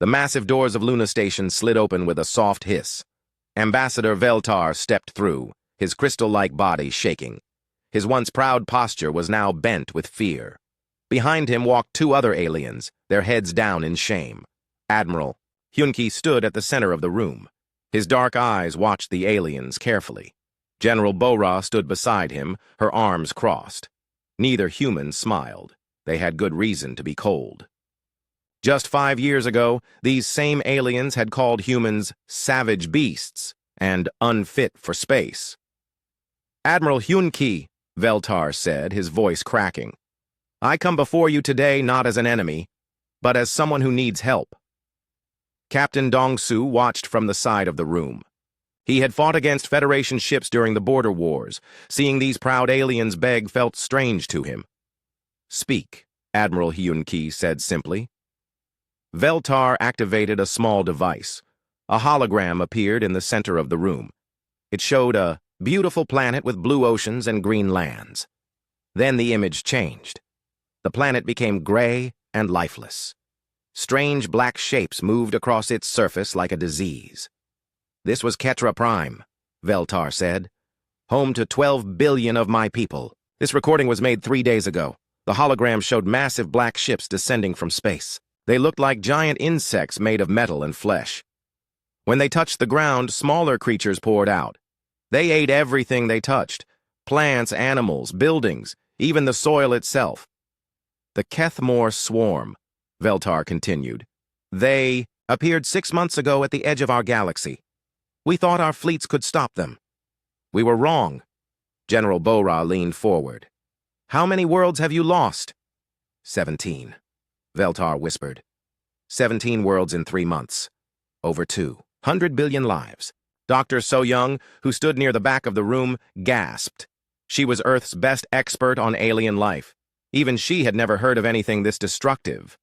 The massive doors of Luna Station slid open with a soft hiss. Ambassador Veltar stepped through, his crystal-like body shaking. His once proud posture was now bent with fear. Behind him walked two other aliens, their heads down in shame. Admiral Hyunki stood at the center of the room. His dark eyes watched the aliens carefully. General Bora stood beside him, her arms crossed. Neither human smiled. They had good reason to be cold. Just 5 years ago, these same aliens had called humans savage beasts and unfit for space. Admiral Hyunki, Veltar said, his voice cracking. I come before you today not as an enemy, but as someone who needs help. Captain Dong-Su watched from the side of the room. He had fought against Federation ships during the border wars. Seeing these proud aliens beg felt strange to him. Speak, Admiral Hyunki said simply. Veltar activated a small device. A hologram appeared in the center of the room. It showed a beautiful planet with blue oceans and green lands. Then the image changed. The planet became gray and lifeless. Strange black shapes moved across its surface like a disease. This was Ketra Prime, Veltar said. Home to 12 billion of my people. This recording was made 3 days ago. The hologram showed massive black ships descending from space. They looked like giant insects made of metal and flesh. When they touched the ground, smaller creatures poured out. They ate everything they touched. Plants, animals, buildings, even the soil itself. The Kethmore swarm, Veltar continued. They appeared 6 months ago at the edge of our galaxy. We thought our fleets could stop them. We were wrong. General Bora leaned forward. How many worlds have you lost? 17, Veltar whispered. 17 worlds in 3 months. Over 200 billion lives. Dr. So-young, who stood near the back of the room, gasped. She was Earth's best expert on alien life. Even she had never heard of anything this destructive.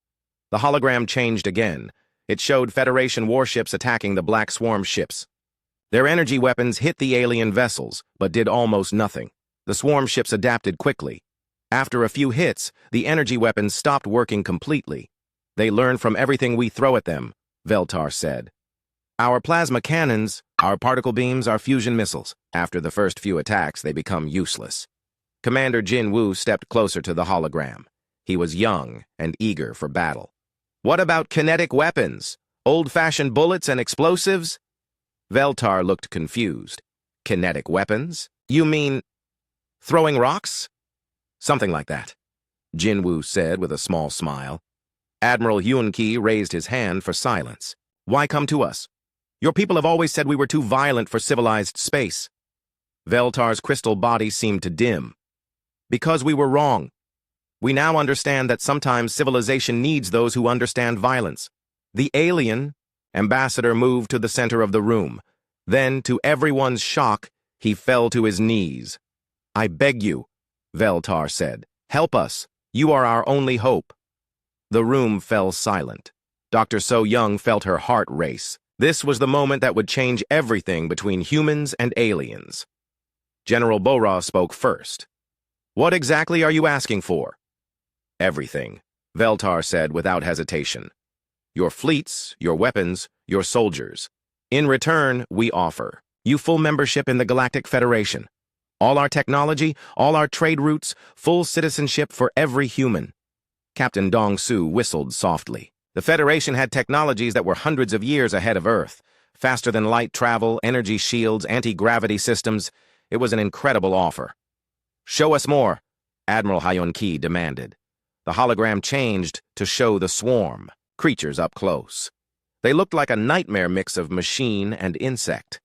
The hologram changed again. It showed Federation warships attacking the Black Swarm ships. Their energy weapons hit the alien vessels, but did almost nothing. The swarm ships adapted quickly. After a few hits, the energy weapons stopped working completely. They learned from everything we throw at them, Veltar said. Our plasma cannons, our particle beams, our fusion missiles. After the first few attacks, they become useless. Commander Jin Woo stepped closer to the hologram. He was young and eager for battle. What about kinetic weapons? Old-fashioned bullets and explosives? Veltar looked confused. Kinetic weapons? You mean throwing rocks? Something like that, Jin Woo said with a small smile. Admiral Hyunki raised his hand for silence. Why come to us? Your people have always said we were too violent for civilized space. Veltar's crystal body seemed to dim. Because we were wrong. We now understand that sometimes civilization needs those who understand violence. The alien ambassador moved to the center of the room. Then, to everyone's shock, he fell to his knees. I beg you, Veltar said. Help us. You are our only hope. The room fell silent. Dr. So-young felt her heart race. This was the moment that would change everything between humans and aliens. General Bora spoke first. What exactly are you asking for? Everything, Veltar said without hesitation. Your fleets, your weapons, your soldiers. In return, we offer you full membership in the Galactic Federation. All our technology, all our trade routes, full citizenship for every human. Captain Dong-Su whistled softly. The Federation had technologies that were hundreds of years ahead of Earth. Faster than light travel, energy shields, anti-gravity systems. It was an incredible offer. Show us more, Admiral Hyunki demanded. The hologram changed to show the swarm, creatures up close. They looked like a nightmare mix of machine and insect.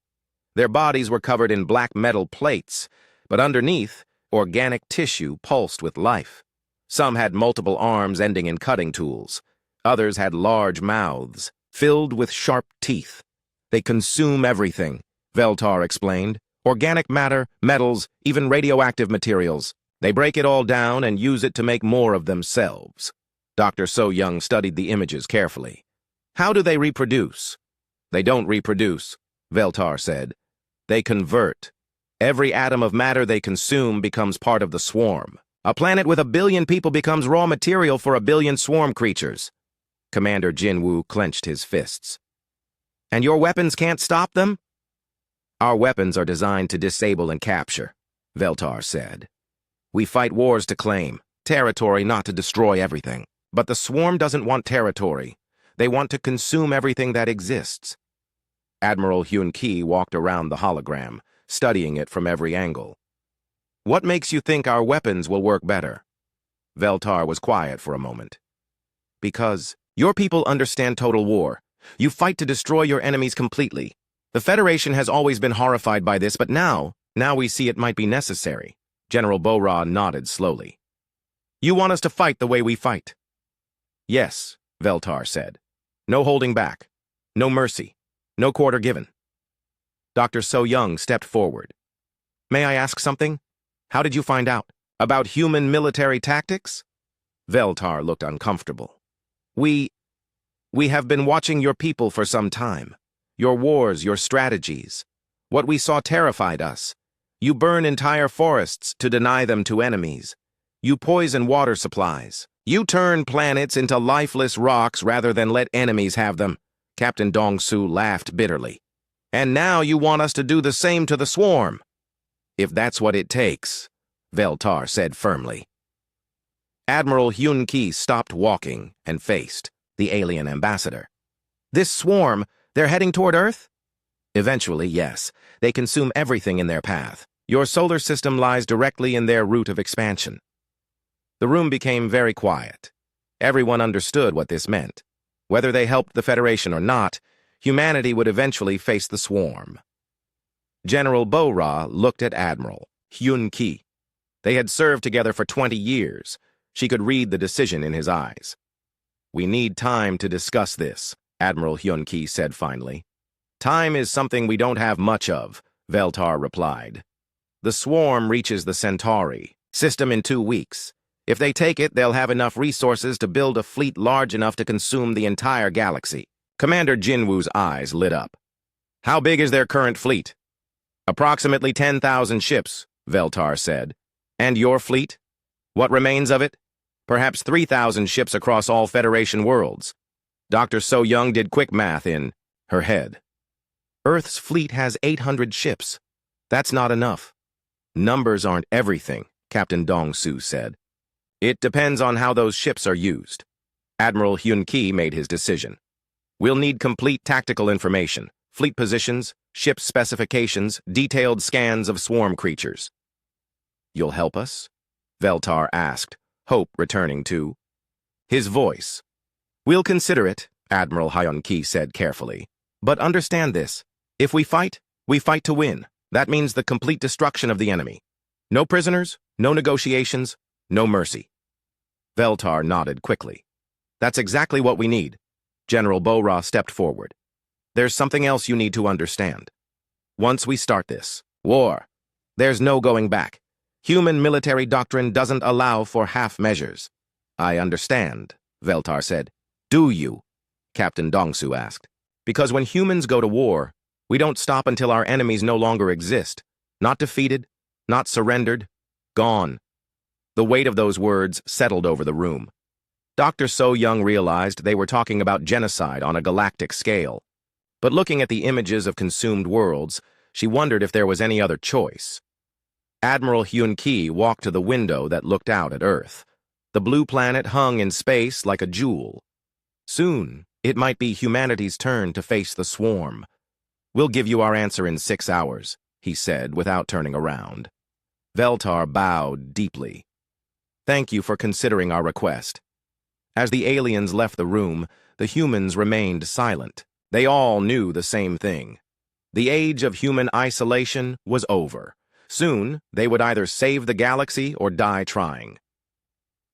Their bodies were covered in black metal plates, but underneath, organic tissue pulsed with life. Some had multiple arms ending in cutting tools. Others had large mouths, filled with sharp teeth. They consume everything, Veltar explained. Organic matter, metals, even radioactive materials. They break it all down and use it to make more of themselves. Dr. So-young studied the images carefully. How do they reproduce? They don't reproduce, Veltar said. They convert. Every atom of matter they consume becomes part of the swarm. A planet with 1 billion people becomes raw material for 1 billion swarm creatures. Commander Jinwoo clenched his fists. And your weapons can't stop them? Our weapons are designed to disable and capture, Veltar said. We fight wars to claim territory, not to destroy everything. But the swarm doesn't want territory. They want to consume everything that exists. Admiral Hyun-Ki walked around the hologram, studying it from every angle. What makes you think our weapons will work better? Veltar was quiet for a moment. Because your people understand total war. You fight to destroy your enemies completely. The Federation has always been horrified by this, but now we see it might be necessary. General Bo-Ra nodded slowly. You want us to fight the way we fight? Yes, Veltar said. No holding back. No mercy. No quarter given. Dr. So-Young stepped forward. May I ask something? How did you find out? About human military tactics? Veltar looked uncomfortable. We have been watching your people for some time. Your wars, your strategies. What we saw terrified us. You burn entire forests to deny them to enemies. You poison water supplies. You turn planets into lifeless rocks rather than let enemies have them. Captain Dong-Su laughed bitterly. And now you want us to do the same to the swarm. If that's what it takes, Veltar said firmly. Admiral Hyun-Ki stopped walking and faced the alien ambassador. This swarm, they're heading toward Earth? Eventually, yes. They consume everything in their path. Your solar system lies directly in their route of expansion. The room became very quiet. Everyone understood what this meant. Whether they helped the Federation or not, humanity would eventually face the swarm. General Bo-Ra looked at Admiral Hyun-Ki. They had served together for 20 years. She could read the decision in his eyes. We need time to discuss this, Admiral Hyun-Ki said finally. Time is something we don't have much of, Veltar replied. The swarm reaches the Centauri system in 2 weeks. If they take it, they'll have enough resources to build a fleet large enough to consume the entire galaxy. Commander Jinwoo's eyes lit up. How big is their current fleet? Approximately 10,000 ships, Veltar said. And your fleet? What remains of it? Perhaps 3,000 ships across all Federation worlds. Dr. So-Young did quick math in her head. Earth's fleet has 800 ships. That's not enough. Numbers aren't everything, Captain Dong-Su said. It depends on how those ships are used. Admiral Hyun-Ki made his decision. We'll need complete tactical information, fleet positions, ship specifications, detailed scans of swarm creatures. You'll help us? Veltar asked, hope returning to his voice. We'll consider it, Admiral Hyun-Ki said carefully. But understand this. If we fight to win. That means the complete destruction of the enemy. No prisoners, no negotiations, no mercy. Veltar nodded quickly. That's exactly what we need. General Bo-Ra stepped forward. There's something else you need to understand. Once we start this war, there's no going back. Human military doctrine doesn't allow for half measures. I understand, Veltar said. Do you? Captain Dong-Su asked. Because when humans go to war, we don't stop until our enemies no longer exist. Not defeated, not surrendered, gone. The weight of those words settled over the room. Dr. So-Young realized they were talking about genocide on a galactic scale. But looking at the images of consumed worlds, she wondered if there was any other choice. Admiral Hyun-Ki walked to the window that looked out at Earth. The blue planet hung in space like a jewel. Soon, it might be humanity's turn to face the swarm. We'll give you our answer in 6 hours, he said without turning around. Veltar bowed deeply. Thank you for considering our request. As the aliens left the room, the humans remained silent. They all knew the same thing. The age of human isolation was over. Soon, they would either save the galaxy or die trying.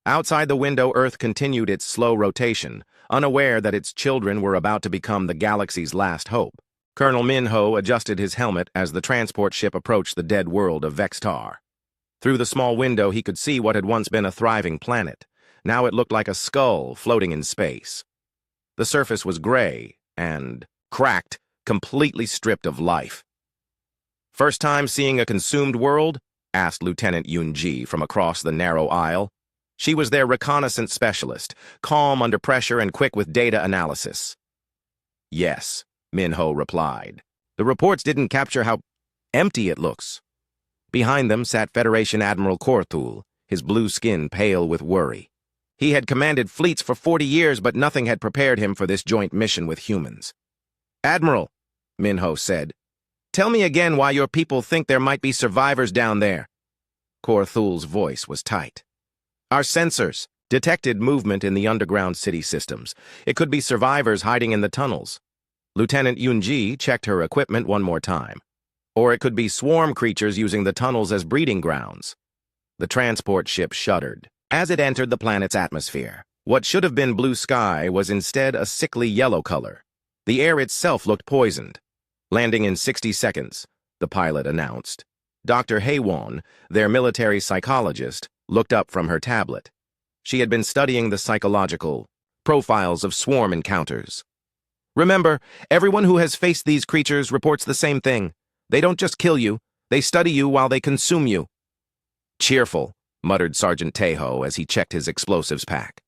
Outside the window, Earth continued its slow rotation, unaware that its children were about to become the galaxy's last hope. Colonel Minho adjusted his helmet as the transport ship approached the dead world of Vextar. Through the small window, he could see what had once been a thriving planet. Now it looked like a skull floating in space. The surface was gray and cracked, completely stripped of life. First time seeing a consumed world? Asked Lieutenant Yun-Ji from across the narrow aisle. She was their reconnaissance specialist, calm under pressure and quick with data analysis. Yes, Minho replied. The reports didn't capture how empty it looks. Behind them sat Federation Admiral Korthul, his blue skin pale with worry. He had commanded fleets for 40 years, but nothing had prepared him for this joint mission with humans. Admiral, Minho said, tell me again why your people think there might be survivors down there. Korthul's voice was tight. Our sensors detected movement in the underground city systems. It could be survivors hiding in the tunnels. Lieutenant Yunji checked her equipment one more time. Or it could be swarm creatures using the tunnels as breeding grounds. The transport ship shuddered. As it entered the planet's atmosphere, what should have been blue sky was instead a sickly yellow color. The air itself looked poisoned. Landing in 60 seconds, the pilot announced. Dr. Haywon, their military psychologist, looked up from her tablet. She had been studying the psychological profiles of swarm encounters. Remember, everyone who has faced these creatures reports the same thing. They don't just kill you, they study you while they consume you. Cheerful, muttered Sergeant Tejo as he checked his explosives pack.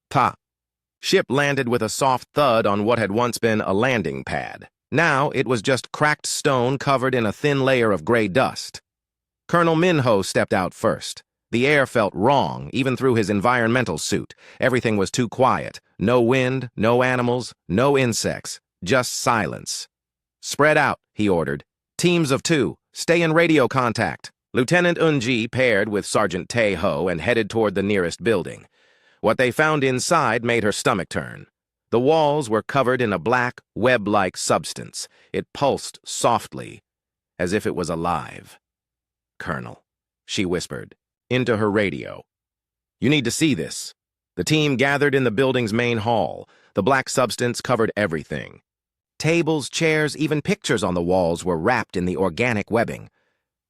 Ta! Ship landed with a soft thud on what had once been a landing pad. Now it was just cracked stone covered in a thin layer of gray dust. Colonel Minho stepped out first. The air felt wrong, even through his environmental suit. Everything was too quiet. No wind, no animals, no insects, just silence. Spread out, he ordered. Teams of 2, stay in radio contact. Lieutenant Unji paired with Sergeant Tejo and headed toward the nearest building. What they found inside made her stomach turn. The walls were covered in a black, web-like substance. It pulsed softly, as if it was alive. Colonel, she whispered, into her radio. You need to see this. The team gathered in the building's main hall. The black substance covered everything. Tables, chairs, even pictures on the walls were wrapped in the organic webbing.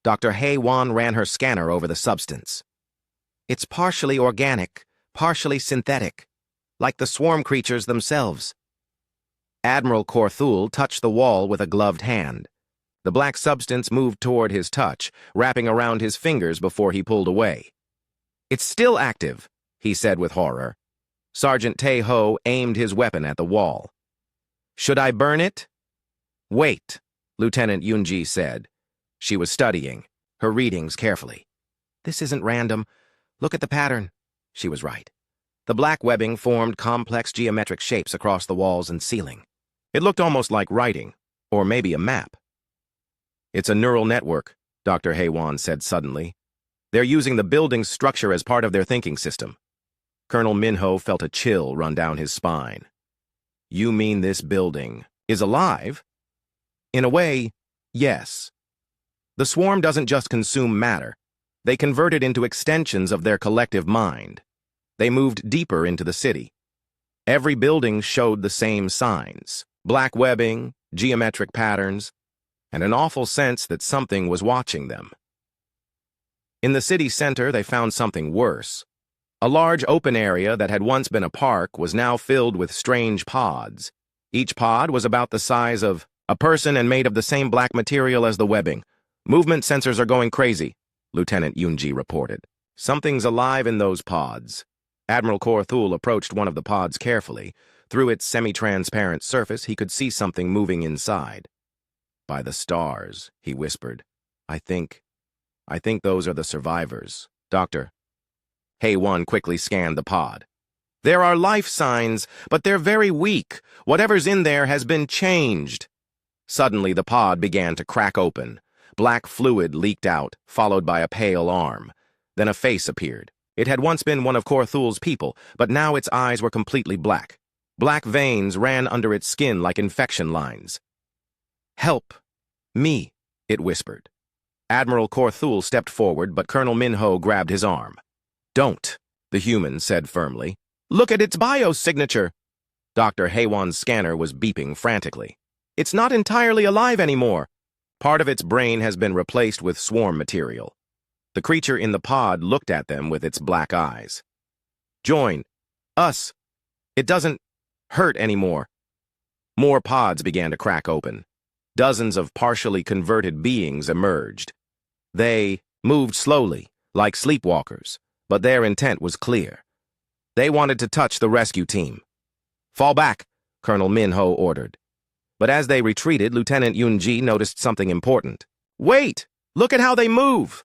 Dr. Haywon ran her scanner over the substance. It's partially organic, partially synthetic, like the swarm creatures themselves. Admiral Korthul touched the wall with a gloved hand. The black substance moved toward his touch, wrapping around his fingers before he pulled away. It's still active, he said with horror. Sergeant Tejo aimed his weapon at the wall. Should I burn it? Wait, Lieutenant Yunji said. She was studying, her readings carefully. This isn't random. Look at the pattern. She was right. The black webbing formed complex geometric shapes across the walls and ceiling. It looked almost like writing, or maybe a map. It's a neural network, Dr. Haywon said suddenly. They're using the building's structure as part of their thinking system. Colonel Minho felt a chill run down his spine. You mean this building is alive? In a way, yes. The swarm doesn't just consume matter. They convert it into extensions of their collective mind. They moved deeper into the city. Every building showed the same signs: black webbing, geometric patterns, and an awful sense that something was watching them. In the city center, they found something worse. A large open area that had once been a park was now filled with strange pods. Each pod was about the size of a person and made of the same black material as the webbing. Movement sensors are going crazy, Lieutenant Yunji reported. Something's alive in those pods. Admiral Korthul approached one of the pods carefully. Through its semi-transparent surface, he could see something moving inside. By the stars, he whispered. I think those are the survivors. Doctor. Haywon quickly scanned the pod. There are life signs, but they're very weak. Whatever's in there has been changed. Suddenly, the pod began to crack open. Black fluid leaked out, followed by a pale arm. Then a face appeared. It had once been one of Korthul's people, but now its eyes were completely black. Black veins ran under its skin like infection lines. Help! Me, it whispered. Admiral Korthul stepped forward, but Colonel Minho grabbed his arm. Don't, the human said firmly. Look at its biosignature. Dr. Haywon's scanner was beeping frantically. It's not entirely alive anymore. Part of its brain has been replaced with swarm material. The creature in the pod looked at them with its black eyes. Join us. It doesn't hurt anymore. More pods began to crack open. Dozens of partially converted beings emerged. They moved slowly, like sleepwalkers, but their intent was clear. They wanted to touch the rescue team. "Fall back," Colonel Min-ho ordered. But as they retreated, Lieutenant Yun-ji noticed something important. "Wait! Look at how they move!"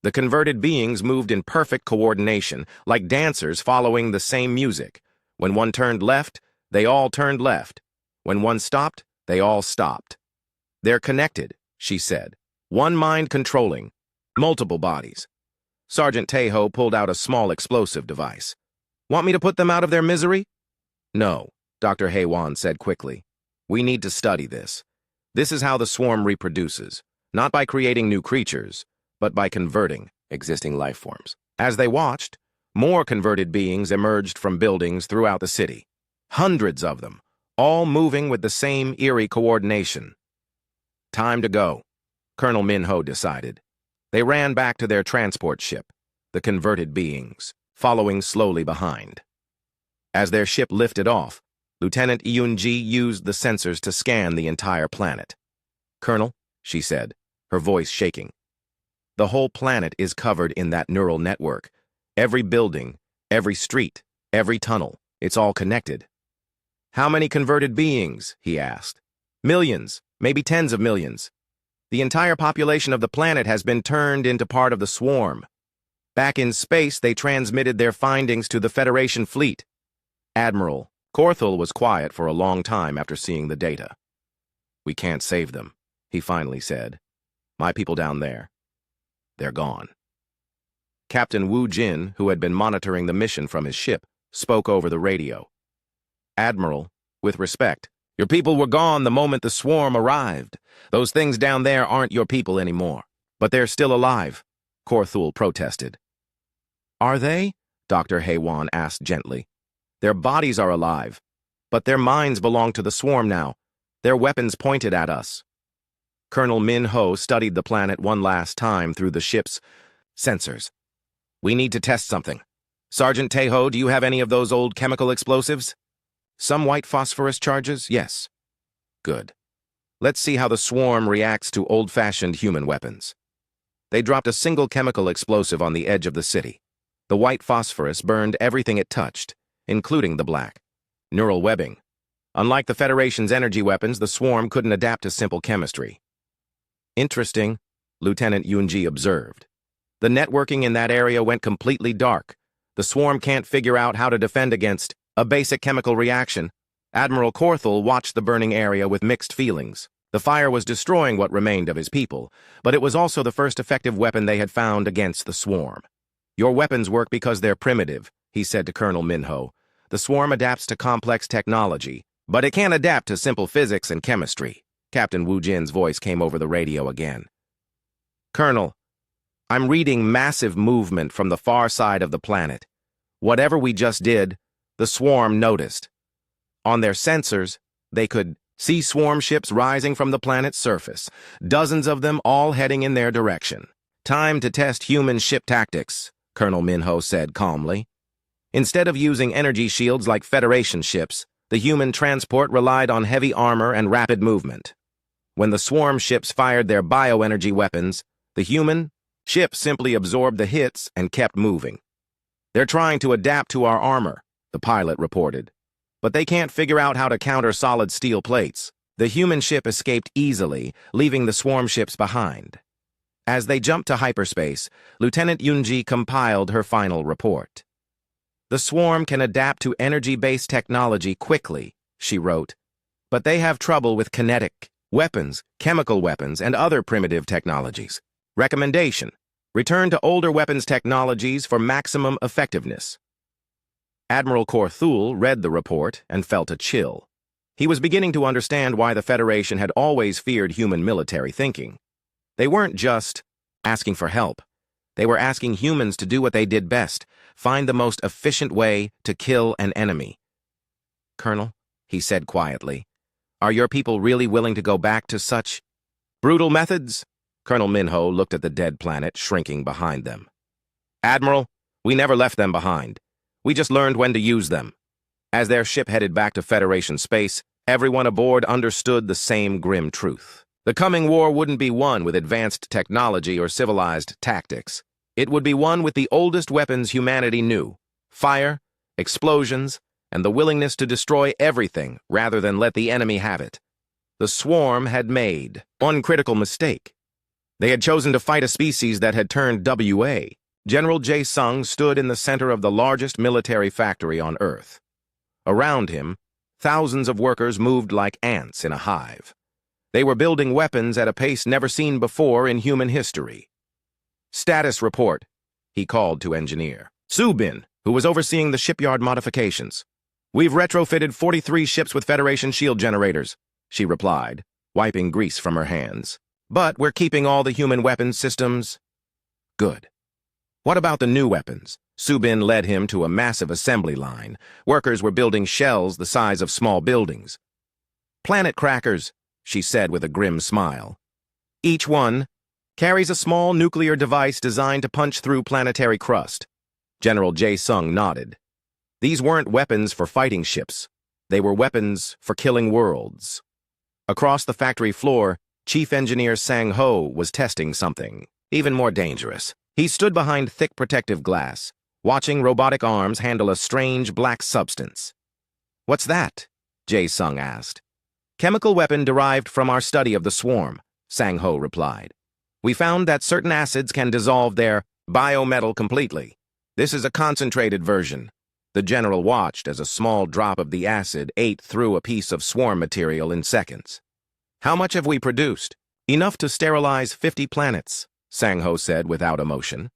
The converted beings moved in perfect coordination, like dancers following the same music. When one turned left, they all turned left. When one stopped, they all stopped. "They're connected," she said. "One mind controlling multiple bodies." Sergeant Taeho pulled out a small explosive device. "Want me to put them out of their misery?" "No," Dr. Haewon said quickly. "We need to study this. This is how the swarm reproduces, not by creating new creatures, but by converting existing life forms." As they watched, more converted beings emerged from buildings throughout the city. Hundreds of them, all moving with the same eerie coordination. "Time to go," Colonel Min-ho decided. They ran back to their transport ship, the converted beings, following slowly behind. As their ship lifted off, Lieutenant Yun-ji used the sensors to scan the entire planet. "Colonel," she said, her voice shaking, "the whole planet is covered in that neural network. Every building, every street, every tunnel, it's all connected." "How many converted beings?" he asked. "Millions, maybe tens of millions. The entire population of the planet has been turned into part of the swarm. Back in space, they transmitted their findings to the Federation fleet." Admiral Korthul was quiet for a long time after seeing the data. "We can't save them," he finally said. "My people down there, they're gone." Captain Wu Jin, who had been monitoring the mission from his ship, spoke over the radio. "Admiral, with respect, your people were gone the moment the swarm arrived. Those things down there aren't your people anymore. But they're still alive," Korthul protested. "Are they?" Dr. Haewon asked gently. "Their bodies are alive, but their minds belong to the swarm now. Their weapons pointed at us." Colonel Min-ho studied the planet one last time through the ship's sensors. "We need to test something. Sergeant Taeho, do you have any of those old chemical explosives?" "Some white phosphorus charges, yes." "Good. Let's see how the swarm reacts to old-fashioned human weapons." They dropped a single chemical explosive on the edge of the city. The white phosphorus burned everything it touched, including the black. Neural webbing. Unlike the Federation's energy weapons, the swarm couldn't adapt to simple chemistry. "Interesting," Lieutenant Yun-ji observed. "The networking in that area went completely dark. The swarm can't figure out how to defend against a basic chemical reaction." Admiral Korthul watched the burning area with mixed feelings. The fire was destroying what remained of his people, but it was also the first effective weapon they had found against the swarm. "Your weapons work because they're primitive," he said to Colonel Min-ho. "The swarm adapts to complex technology, but it can't adapt to simple physics and chemistry." Captain Wu Jin's voice came over the radio again. "Colonel, I'm reading massive movement from the far side of the planet. Whatever we just did, the swarm noticed. On their sensors, they could see swarm ships rising from the planet's surface, dozens of them all heading in their direction. Time to test human ship tactics," Colonel Min-ho said calmly. Instead of using energy shields like Federation ships, the human transport relied on heavy armor and rapid movement. When the swarm ships fired their bioenergy weapons, the human ship simply absorbed the hits and kept moving. "They're trying to adapt to our armor," the pilot reported. "But they can't figure out how to counter solid steel plates." The human ship escaped easily, leaving the swarm ships behind. As they jumped to hyperspace, Lieutenant Yun-ji compiled her final report. "The swarm can adapt to energy-based technology quickly," she wrote, "but they have trouble with kinetic weapons, chemical weapons, and other primitive technologies. Recommendation: return to older weapons technologies for maximum effectiveness." Admiral Korthul read the report and felt a chill. He was beginning to understand why the Federation had always feared human military thinking. They weren't just asking for help. They were asking humans to do what they did best, find the most efficient way to kill an enemy. "Colonel," he said quietly, "are your people really willing to go back to such brutal methods?" Colonel Min-ho looked at the dead planet shrinking behind them. "Admiral, we never left them behind. We just learned when to use them." As their ship headed back to Federation space, everyone aboard understood the same grim truth. The coming war wouldn't be won with advanced technology or civilized tactics. It would be one with the oldest weapons humanity knew: fire, explosions, and the willingness to destroy everything rather than let the enemy have it. The swarm had made one critical mistake. They had chosen to fight a species that had turned WA. General Jae-sung stood in the center of the largest military factory on Earth. Around him, thousands of workers moved like ants in a hive. They were building weapons at a pace never seen before in human history. "Status report," he called to Engineer Subin, who was overseeing the shipyard modifications. "We've retrofitted 43 ships with Federation shield generators," she replied, wiping grease from her hands. "But we're keeping all the human weapons systems." "Good. What about the new weapons?" Subin led him to a massive assembly line. Workers were building shells the size of small buildings. "Planet crackers," she said with a grim smile. "Each one carries a small nuclear device designed to punch through planetary crust." General Jae-sung nodded. These weren't weapons for fighting ships. They were weapons for killing worlds. Across the factory floor, Chief Engineer Sang-ho was testing something even more dangerous. He stood behind thick protective glass, watching robotic arms handle a strange black substance. "What's that?" Jae-sung asked. "Chemical weapon derived from our study of the swarm," Sang-ho replied. "We found that certain acids can dissolve their biometal completely. This is a concentrated version." The general watched as a small drop of the acid ate through a piece of swarm material in seconds. "How much have we produced?" "Enough to sterilize 50 planets," Sang-ho said without emotion.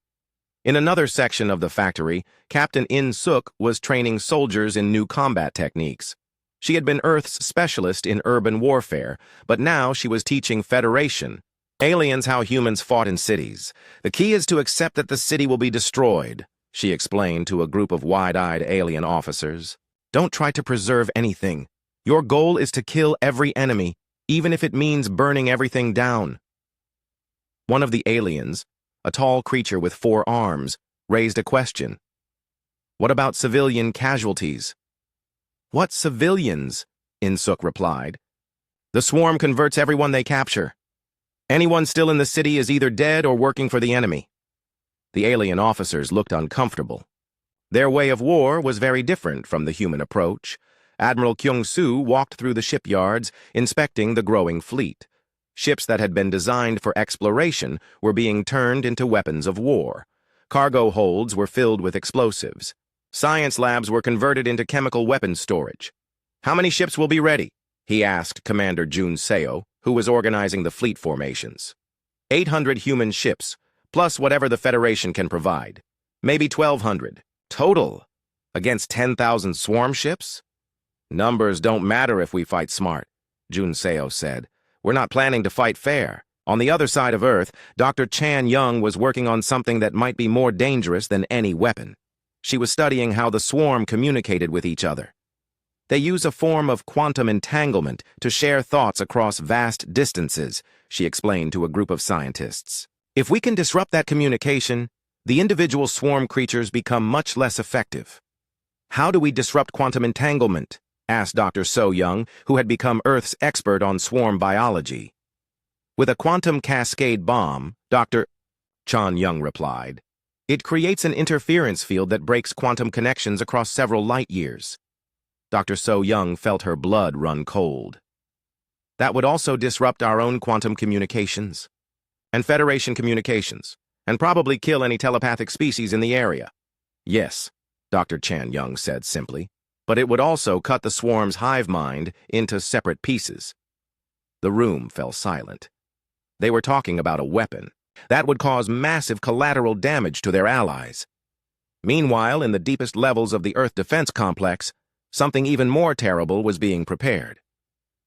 In another section of the factory, Captain In-suk was training soldiers in new combat techniques. She had been Earth's specialist in urban warfare, but now she was teaching Federation aliens how humans fought in cities. "The key is to accept that the city will be destroyed," she explained to a group of wide-eyed alien officers. "Don't try to preserve anything. Your goal is to kill every enemy, even if it means burning everything down." One of the aliens, a tall creature with 4 arms, raised a question. "What about civilian casualties?" "What civilians?" In-suk replied. "The swarm converts everyone they capture. Anyone still in the city is either dead or working for the enemy." The alien officers looked uncomfortable. Their way of war was very different from the human approach. Admiral Kyung-soo walked through the shipyards, inspecting the growing fleet. Ships that had been designed for exploration were being turned into weapons of war. Cargo holds were filled with explosives. Science labs were converted into chemical weapons storage. "How many ships will be ready?" he asked Commander Jun Seo, who was organizing the fleet formations. 800 human ships, plus whatever the Federation can provide. Maybe 1,200. Total. Against 10,000 swarm ships? "Numbers don't matter if we fight smart," Jun Seo said. "We're not planning to fight fair." On the other side of Earth, Dr. Chan Young was working on something that might be more dangerous than any weapon. She was studying how the swarm communicated with each other. "They use a form of quantum entanglement to share thoughts across vast distances," she explained to a group of scientists. "If we can disrupt that communication, the individual swarm creatures become much less effective." "How do we disrupt quantum entanglement?" asked Dr. So Young, who had become Earth's expert on swarm biology. "With a quantum cascade bomb," Dr. Chan Young replied. "It creates an interference field that breaks quantum connections across several light years." Dr. So Young felt her blood run cold. "That would also disrupt our own quantum communications and Federation communications, and probably kill any telepathic species in the area." "Yes," Dr. Chan Young said simply, "but it would also cut the swarm's hive mind into separate pieces." The room fell silent. They were talking about a weapon that would cause massive collateral damage to their allies. Meanwhile, in the deepest levels of the Earth defense complex, something even more terrible was being prepared.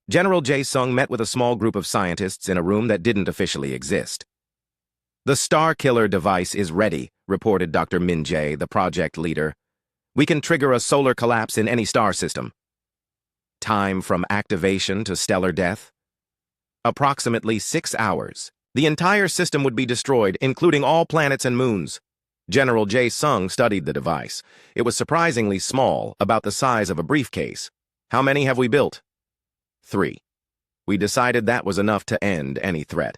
General Jae-sung met with a small group of scientists in a room that didn't officially exist. "The Star Killer device is ready," reported Dr. Min Jae, the project leader. "We can trigger a solar collapse in any star system." "Time from activation to stellar death?" "Approximately 6 hours. The entire system would be destroyed, including all planets and moons." General Jae-sung studied the device. It was surprisingly small, about the size of a briefcase. "How many have we built?" 3. "We decided that was enough to end any threat.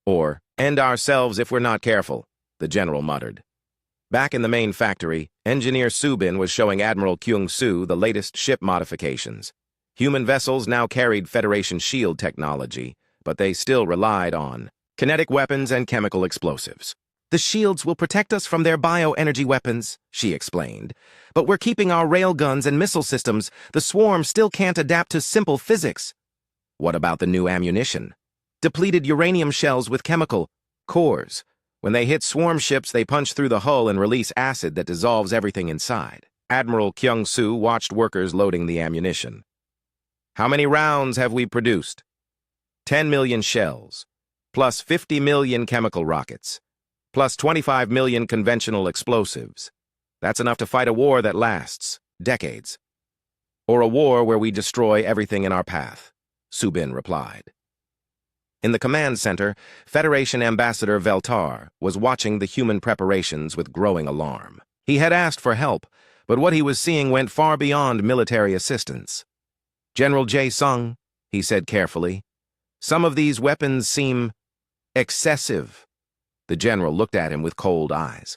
Or end ourselves if we're not careful." the general muttered. Back in the main factory, Engineer Subin was showing Admiral Kyung-soo the latest ship modifications. Human vessels now carried Federation shield technology, but they still relied on kinetic weapons and chemical explosives. "The shields will protect us from their bioenergy weapons," she explained. "But we're keeping our railguns and missile systems. The swarm still can't adapt to simple physics." "What about the new ammunition?" "Depleted uranium shells with chemical cores. When they hit swarm ships, they punch through the hull and release acid that dissolves everything inside." Admiral Kyung-soo watched workers loading the ammunition. "How many rounds have we produced?" 10 million shells, plus 50 million chemical rockets, plus 25 million conventional explosives. That's enough to fight a war that lasts decades. Or a war where we destroy everything in our path," Subin replied. In the command center, Federation Ambassador Veltar was watching the human preparations with growing alarm. He had asked for help, but what he was seeing went far beyond military assistance. "General Jae-sung," he said carefully, "some of these weapons seem excessive." The general looked at him with cold eyes.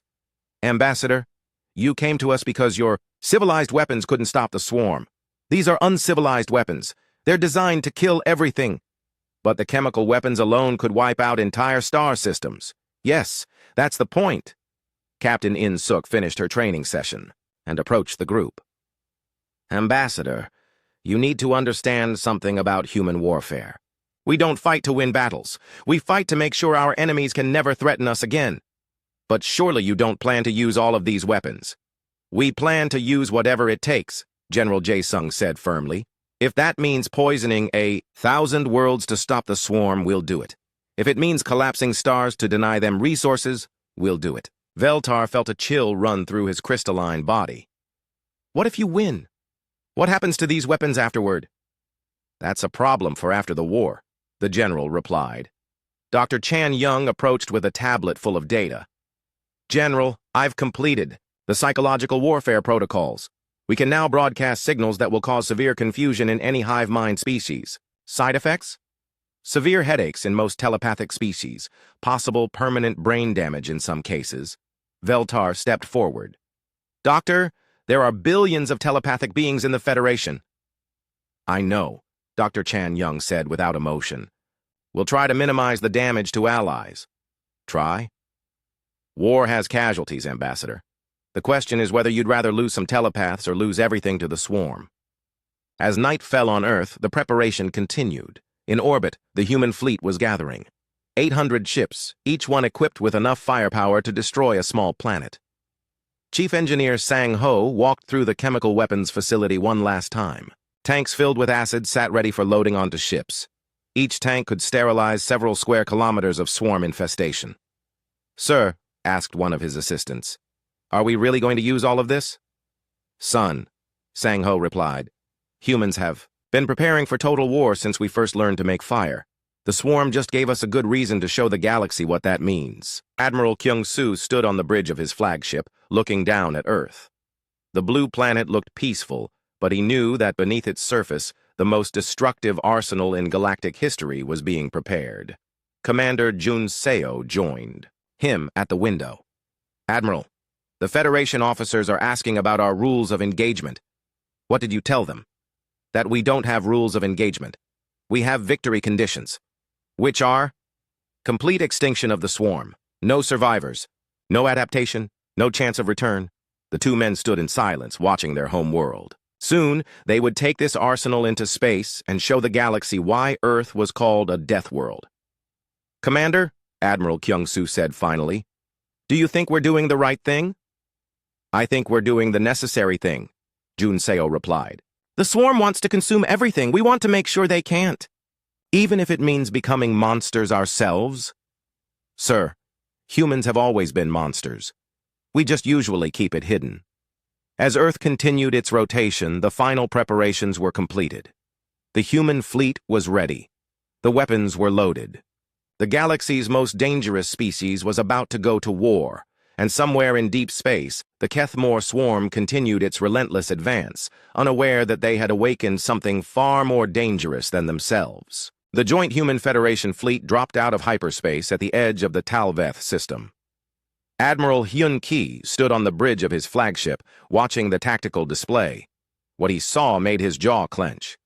"Ambassador, you came to us because your civilized weapons couldn't stop the swarm. These are uncivilized weapons. They're designed to kill everything. But the chemical weapons alone could wipe out entire star systems. Yes, that's the point." Captain In-suk finished her training session and approached the group. "Ambassador, you need to understand something about human warfare. We don't fight to win battles. We fight to make sure our enemies can never threaten us again. But surely you don't plan to use all of these weapons." "We plan to use whatever it takes," General Jae-sung said firmly. "If that means poisoning 1,000 worlds to stop the swarm, we'll do it. If it means collapsing stars to deny them resources, we'll do it." Veltar felt a chill run through his crystalline body. "What if you win? What happens to these weapons afterward?" "That's a problem for after the war," the general replied. Dr. Chan Young approached with a tablet full of data. "General, I've completed the psychological warfare protocols. We can now broadcast signals that will cause severe confusion in any hive mind species. Side effects? Severe headaches in most telepathic species, possible permanent brain damage in some cases." Veltar stepped forward. "Doctor, there are billions of telepathic beings in the Federation." "I know," Dr. Chan Young said without emotion. "We'll try to minimize the damage to allies." "Try?" "War has casualties, Ambassador. The question is whether you'd rather lose some telepaths or lose everything to the swarm." As night fell on Earth, the preparation continued. In orbit, the human fleet was gathering. 800 ships, each one equipped with enough firepower to destroy a small planet. Chief Engineer Sang Ho walked through the chemical weapons facility one last time. Tanks filled with acid sat ready for loading onto ships. Each tank could sterilize several square kilometers of swarm infestation. "Sir," asked one of his assistants, "are we really going to use all of this?" "Son," Sang Ho replied, "humans have been preparing for total war since we first learned to make fire. The swarm just gave us a good reason to show the galaxy what that means." Admiral Kyung-soo stood on the bridge of his flagship, looking down at Earth. The blue planet looked peaceful, but he knew that beneath its surface, the most destructive arsenal in galactic history was being prepared. Commander Jun Seo joined him at the window. "Admiral, the Federation officers are asking about our rules of engagement." "What did you tell them?" "That we don't have rules of engagement. We have victory conditions." "Which are?" "Complete extinction of the swarm. No survivors. No adaptation. No chance of return." The two men stood in silence, watching their home world. Soon, they would take this arsenal into space and show the galaxy why Earth was called a death world. "Commander," Admiral Kyung-soo said finally, "do you think we're doing the right thing?" "I think we're doing the necessary thing," Jun Seo replied. "The swarm wants to consume everything. We want to make sure they can't. Even if it means becoming monsters ourselves." "Sir, humans have always been monsters. We just usually keep it hidden." As Earth continued its rotation, the final preparations were completed. The human fleet was ready. The weapons were loaded. The galaxy's most dangerous species was about to go to war, and somewhere in deep space, the Kethmore swarm continued its relentless advance, unaware that they had awakened something far more dangerous than themselves. The Joint Human Federation fleet dropped out of hyperspace at the edge of the Talveth system. Admiral Hyun-ki stood on the bridge of his flagship, watching the tactical display. What he saw made his jaw clench.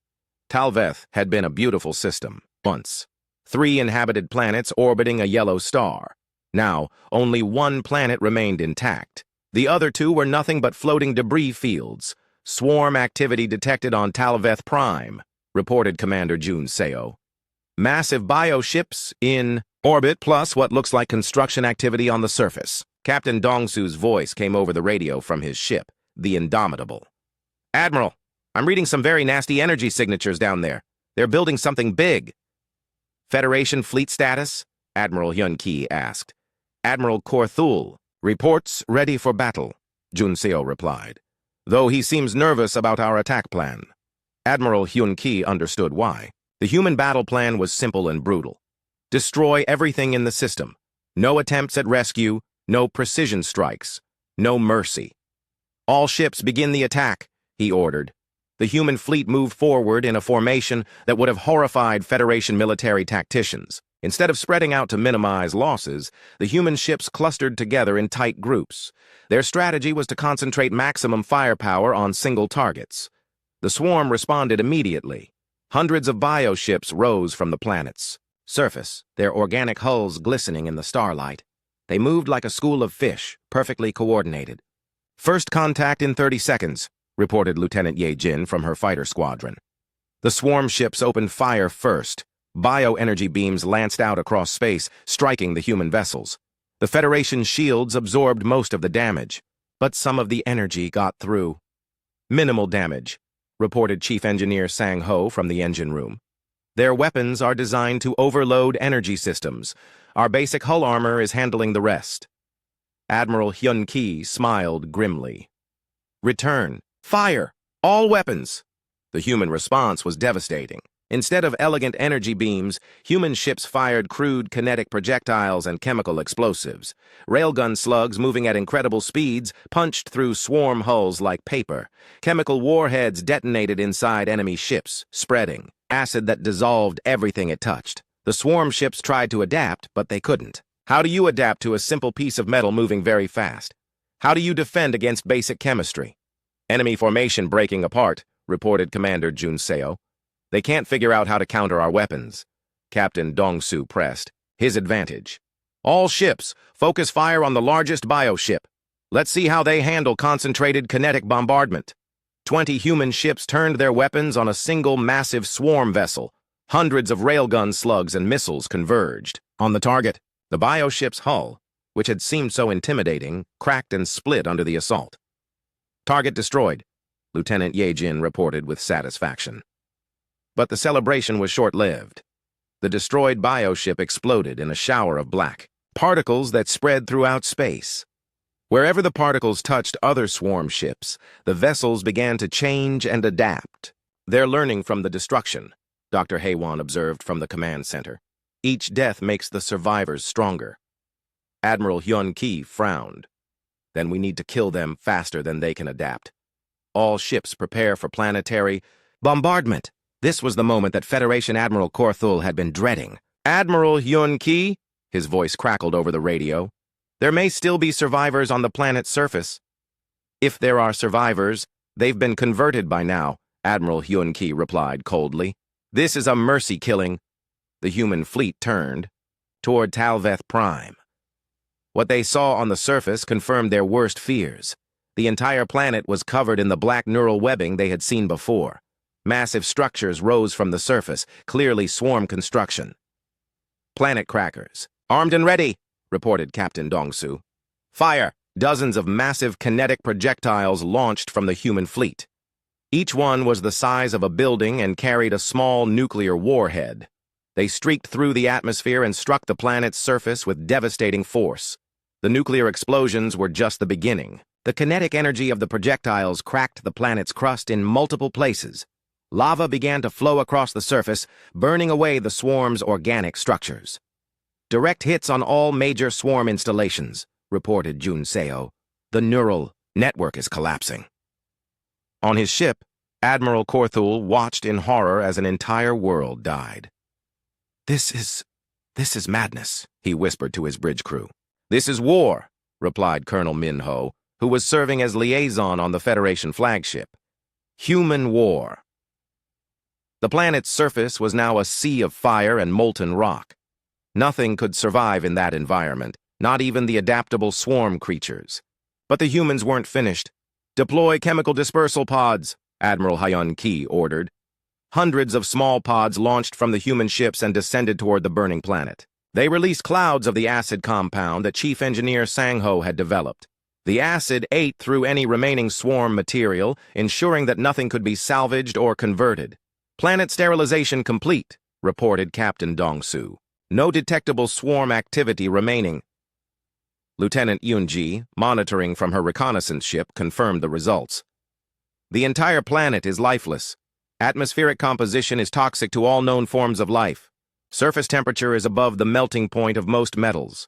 Talveth had been a beautiful system, once. 3 inhabited planets orbiting a yellow star. Now, only 1 planet remained intact. The other 2 were nothing but floating debris fields. Swarm activity detected on Talveth Prime, reported Commander Jun Seo. Massive bioships in orbit plus what looks like construction activity on the surface. Captain Dongsu's voice came over the radio from his ship, the Indomitable. Admiral, I'm reading some very nasty energy signatures down there. They're building something big. Federation fleet status? Admiral Hyun-ki asked. Admiral Korthul, reports ready for battle, Jun Seo replied, though he seems nervous about our attack plan. Admiral Hyun-ki understood why. The human battle plan was simple and brutal. Destroy everything in the system. No attempts at rescue, no precision strikes, no mercy. All ships begin the attack, he ordered. The human fleet moved forward in a formation that would have horrified Federation military tacticians. Instead of spreading out to minimize losses, the human ships clustered together in tight groups. Their strategy was to concentrate maximum firepower on single targets. The swarm responded immediately. Hundreds of bioships rose from the planet's surface, their organic hulls glistening in the starlight. They moved like a school of fish, perfectly coordinated. First contact in 30 seconds, reported Lieutenant Ye Jin from her fighter squadron. The swarm ships opened fire first. Bioenergy beams lanced out across space, striking the human vessels. The Federation's shields absorbed most of the damage, but some of the energy got through. Minimal damage, reported Chief Engineer Sang Ho from the engine room. Their weapons are designed to overload energy systems. Our basic hull armor is handling the rest. Admiral Hyun-ki smiled grimly. Return. Fire! All weapons! The human response was devastating. Instead of elegant energy beams, human ships fired crude kinetic projectiles and chemical explosives. Railgun slugs moving at incredible speeds punched through swarm hulls like paper. Chemical warheads detonated inside enemy ships, spreading acid that dissolved everything it touched. The swarm ships tried to adapt, but they couldn't. How do you adapt to a simple piece of metal moving very fast? How do you defend against basic chemistry? Enemy formation breaking apart, reported Commander Jun Seo. They can't figure out how to counter our weapons. Captain Dongsu pressed. His advantage. All ships, focus fire on the largest bioship. Let's see how they handle concentrated kinetic bombardment. 20 human ships turned their weapons on a single massive swarm vessel. Hundreds of railgun slugs and missiles converged. On the target, the bioship's hull, which had seemed so intimidating, cracked and split under the assault. Target destroyed, Lieutenant Ye Jin reported with satisfaction. But the celebration was short-lived. The destroyed bioship exploded in a shower of black particles that spread throughout space. Wherever the particles touched other swarm ships, the vessels began to change and adapt. They're learning from the destruction, Dr. Haewon observed from the command center. Each death makes the survivors stronger. Admiral Hyun-ki frowned. Then we need to kill them faster than they can adapt. All ships prepare for planetary bombardment. This was the moment that Federation Admiral Korthul had been dreading. Admiral Hyun-ki, his voice crackled over the radio. There may still be survivors on the planet's surface. If there are survivors, they've been converted by now, Admiral Hyun-ki replied coldly. This is a mercy killing. The human fleet turned toward Talveth Prime. What they saw on the surface confirmed their worst fears. The entire planet was covered in the black neural webbing they had seen before. Massive structures rose from the surface, clearly swarm construction. Planet crackers. Armed and ready, reported Captain Dongsu. Fire! Dozens of massive kinetic projectiles launched from the human fleet. Each one was the size of a building and carried a small nuclear warhead. They streaked through the atmosphere and struck the planet's surface with devastating force. The nuclear explosions were just the beginning. The kinetic energy of the projectiles cracked the planet's crust in multiple places. Lava began to flow across the surface, burning away the swarm's organic structures. Direct hits on all major swarm installations, reported Jun Seo. The neural network is collapsing. On his ship, Admiral Korthul watched in horror as an entire world died. This is madness, he whispered to his bridge crew. This is war. replied Colonel Minho, who was serving as liaison on the Federation flagship. Human war. The planet's surface was now a sea of fire and molten rock. Nothing could survive in that environment, not even the adaptable swarm creatures. But the humans weren't finished. "Deploy chemical dispersal pods," Admiral Hyun-Ki ordered. Hundreds of small pods launched from the human ships and descended toward the burning planet. They released clouds of the acid compound that Chief Engineer Sang-ho had developed. The acid ate through any remaining swarm material, ensuring that nothing could be salvaged or converted. "Planet sterilization complete," reported Captain Dong-Soo. "No detectable swarm activity remaining." Lieutenant Yoon-ji, monitoring from her reconnaissance ship, confirmed the results. "The entire planet is lifeless. Atmospheric composition is toxic to all known forms of life. Surface temperature is above the melting point of most metals."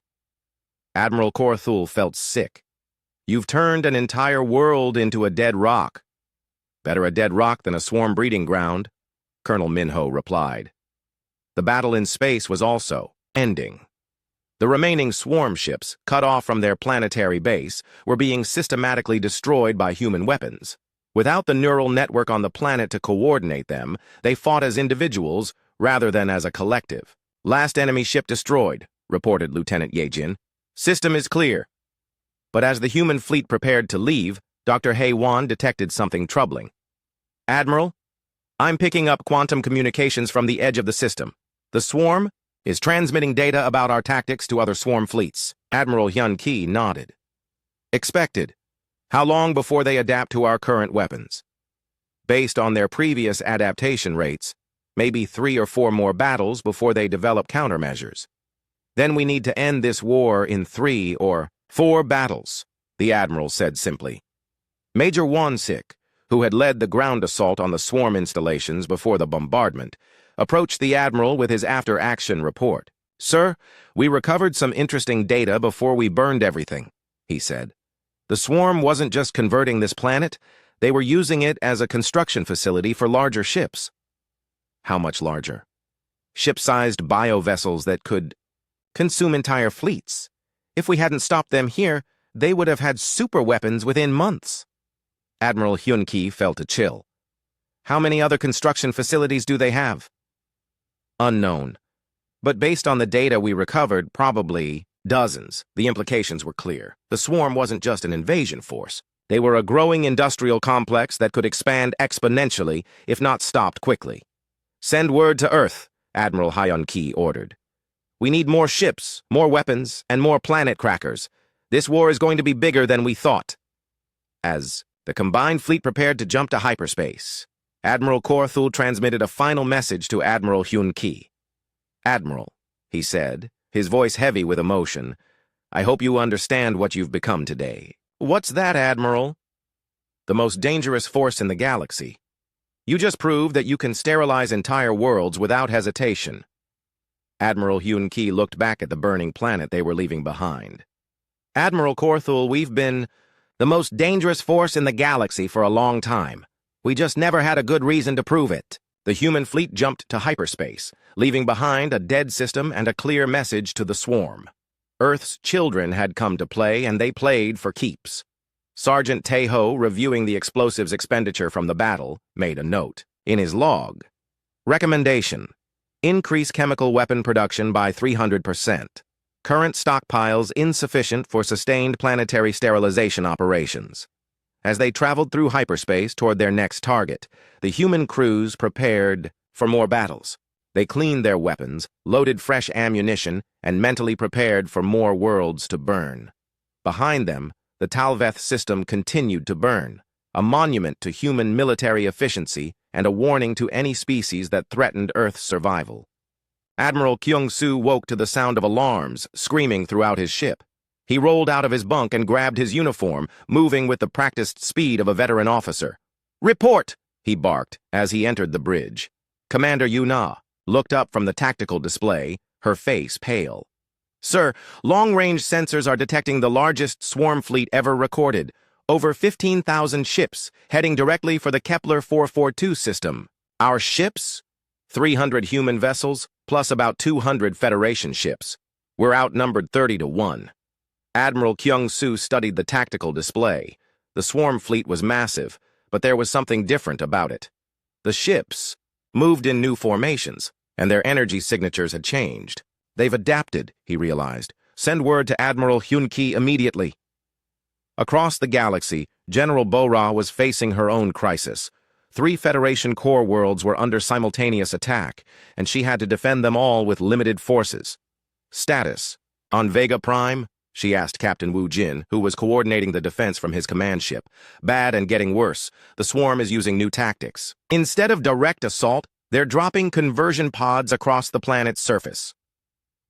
Admiral Korthul felt sick. "You've turned an entire world into a dead rock." "Better a dead rock than a swarm breeding ground," Colonel Minho replied. The battle in space was also ending. The remaining swarm ships, cut off from their planetary base, were being systematically destroyed by human weapons. Without the neural network on the planet to coordinate them, they fought as individuals rather than as a collective. "Last enemy ship destroyed," reported Lieutenant Yejin. "System is clear." But as the human fleet prepared to leave, Dr. Hae-won detected something troubling. "Admiral, I'm picking up quantum communications from the edge of the system. The swarm is transmitting data about our tactics to other swarm fleets." Admiral Hyun-Ki nodded. "Expected. How long before they adapt to our current weapons?" "Based on their previous adaptation rates, maybe 3 or 4 more battles before they develop countermeasures. Then we need to end this war in 3 or 4 battles," the Admiral said simply. Major Won-sik, who had led the ground assault on the swarm installations before the bombardment, approached the Admiral with his after-action report. "Sir, we recovered some interesting data before we burned everything," he said. "The swarm wasn't just converting this planet, they were using it as a construction facility for larger ships." "How much larger?" "Ship-sized bio-vessels that could consume entire fleets. If we hadn't stopped them here, they would have had super weapons within months." Admiral Hyun-Ki felt a chill. "How many other construction facilities do they have?" "Unknown. But based on the data we recovered, probably dozens." The implications were clear. The swarm wasn't just an invasion force. They were a growing industrial complex that could expand exponentially if not stopped quickly. "Send word to Earth," Admiral Hyun-Ki ordered. "We need more ships, more weapons, and more planet crackers. This war is going to be bigger than we thought." As the combined fleet prepared to jump to hyperspace, Admiral Korthul transmitted a final message to Admiral Hyun-Ki. "Admiral," he said, his voice heavy with emotion, "I hope you understand what you've become today." "What's that, Admiral?" "The most dangerous force in the galaxy. You just proved that you can sterilize entire worlds without hesitation." Admiral Hyun-Ki looked back at the burning planet they were leaving behind. "Admiral Korthul, we've been the most dangerous force in the galaxy for a long time. We just never had a good reason to prove it." The human fleet jumped to hyperspace, leaving behind a dead system and a clear message to the swarm. Earth's children had come to play, and they played for keeps. Sergeant Tae-ho, reviewing the explosives expenditure from the battle, made a note. In his log, "Recommendation: increase chemical weapon production by 300%. Current stockpiles insufficient for sustained planetary sterilization operations." As they traveled through hyperspace toward their next target, the human crews prepared for more battles. They cleaned their weapons, loaded fresh ammunition, and mentally prepared for more worlds to burn. Behind them, the Talveth system continued to burn, a monument to human military efficiency and a warning to any species that threatened Earth's survival. Admiral Kyung-soo woke to the sound of alarms screaming throughout his ship. He rolled out of his bunk and grabbed his uniform, moving with the practiced speed of a veteran officer. "Report!" he barked as he entered the bridge. Commander Yuna looked up from the tactical display, her face pale. "Sir, long-range sensors are detecting the largest swarm fleet ever recorded. Over 15,000 ships heading directly for the Kepler 442 system." "Our ships?" 300 human vessels, plus about 200 Federation ships. "We're outnumbered 30 to 1. Admiral Kyung-soo studied the tactical display. The swarm fleet was massive, but there was something different about it. The ships moved in new formations, and their energy signatures had changed. They've adapted, he realized. Send word to Admiral Hyun-ki immediately. Across the galaxy, General Bo-ra was facing her own crisis. 3 Federation core worlds were under simultaneous attack, and she had to defend them all with limited forces. Status: on Vega Prime? She asked Captain Wu Jin, who was coordinating the defense from his command ship. Bad and getting worse. The swarm is using new tactics. Instead of direct assault, they're dropping conversion pods across the planet's surface.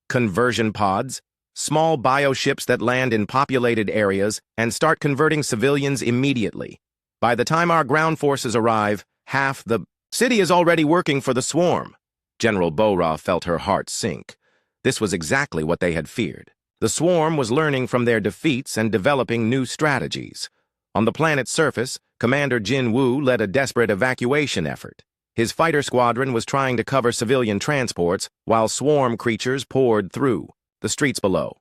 Conversion pods? Small bioships that land in populated areas and start converting civilians immediately. By the time our ground forces arrive, half the city is already working for the swarm. General Bo-ra felt her heart sink. This was exactly what they had feared. The swarm was learning from their defeats and developing new strategies. On the planet's surface, Commander Jin Woo led a desperate evacuation effort. His fighter squadron was trying to cover civilian transports while swarm creatures poured through the streets below.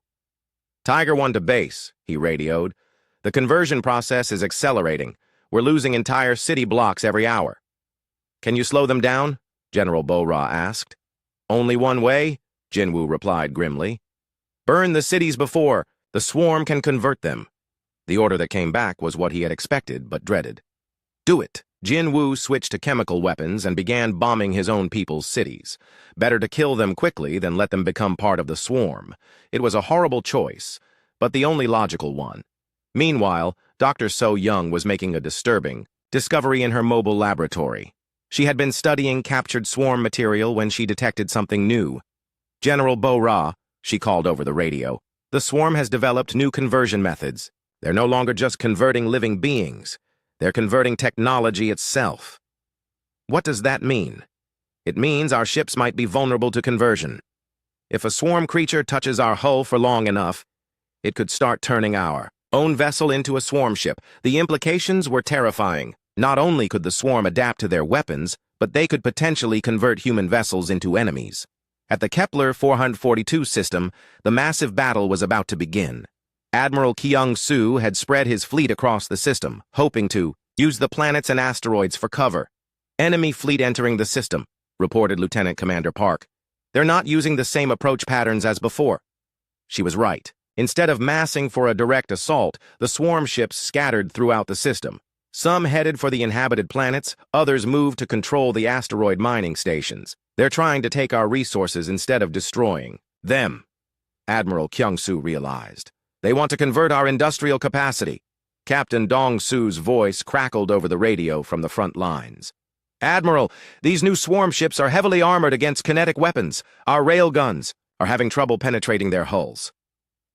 Tiger 1 to base, he radioed. The conversion process is accelerating. We're losing entire city blocks every hour. Can you slow them down? General Bo-ra asked. Only one way, Jin Woo replied grimly. Burn the cities before the swarm can convert them. The order that came back was what he had expected but dreaded. Do it. Jin Woo switched to chemical weapons and began bombing his own people's cities. Better to kill them quickly than let them become part of the swarm. It was a horrible choice, but the only logical one. Meanwhile, Dr. So Young was making a disturbing discovery in her mobile laboratory. She had been studying captured swarm material when she detected something new. General Bo-ra, she called over the radio, the swarm has developed new conversion methods. They're no longer just converting living beings. They're converting technology itself. What does that mean? It means our ships might be vulnerable to conversion. If a swarm creature touches our hull for long enough, it could start turning our own vessel into a swarm ship. The implications were terrifying. Not only could the swarm adapt to their weapons, but they could potentially convert human vessels into enemies. At the Kepler 442 system, the massive battle was about to begin. Admiral Kyung-soo had spread his fleet across the system, hoping to use the planets and asteroids for cover. Enemy fleet entering the system, reported Lieutenant Commander Park. They're not using the same approach patterns as before. She was right. Instead of massing for a direct assault, the swarm ships scattered throughout the system. Some headed for the inhabited planets, others moved to control the asteroid mining stations. They're trying to take our resources instead of destroying them, Admiral Kyung-soo realized. They want to convert our industrial capacity. Captain Dong-soo's voice crackled over the radio from the front lines. Admiral, these new swarm ships are heavily armored against kinetic weapons. Our railguns are having trouble penetrating their hulls.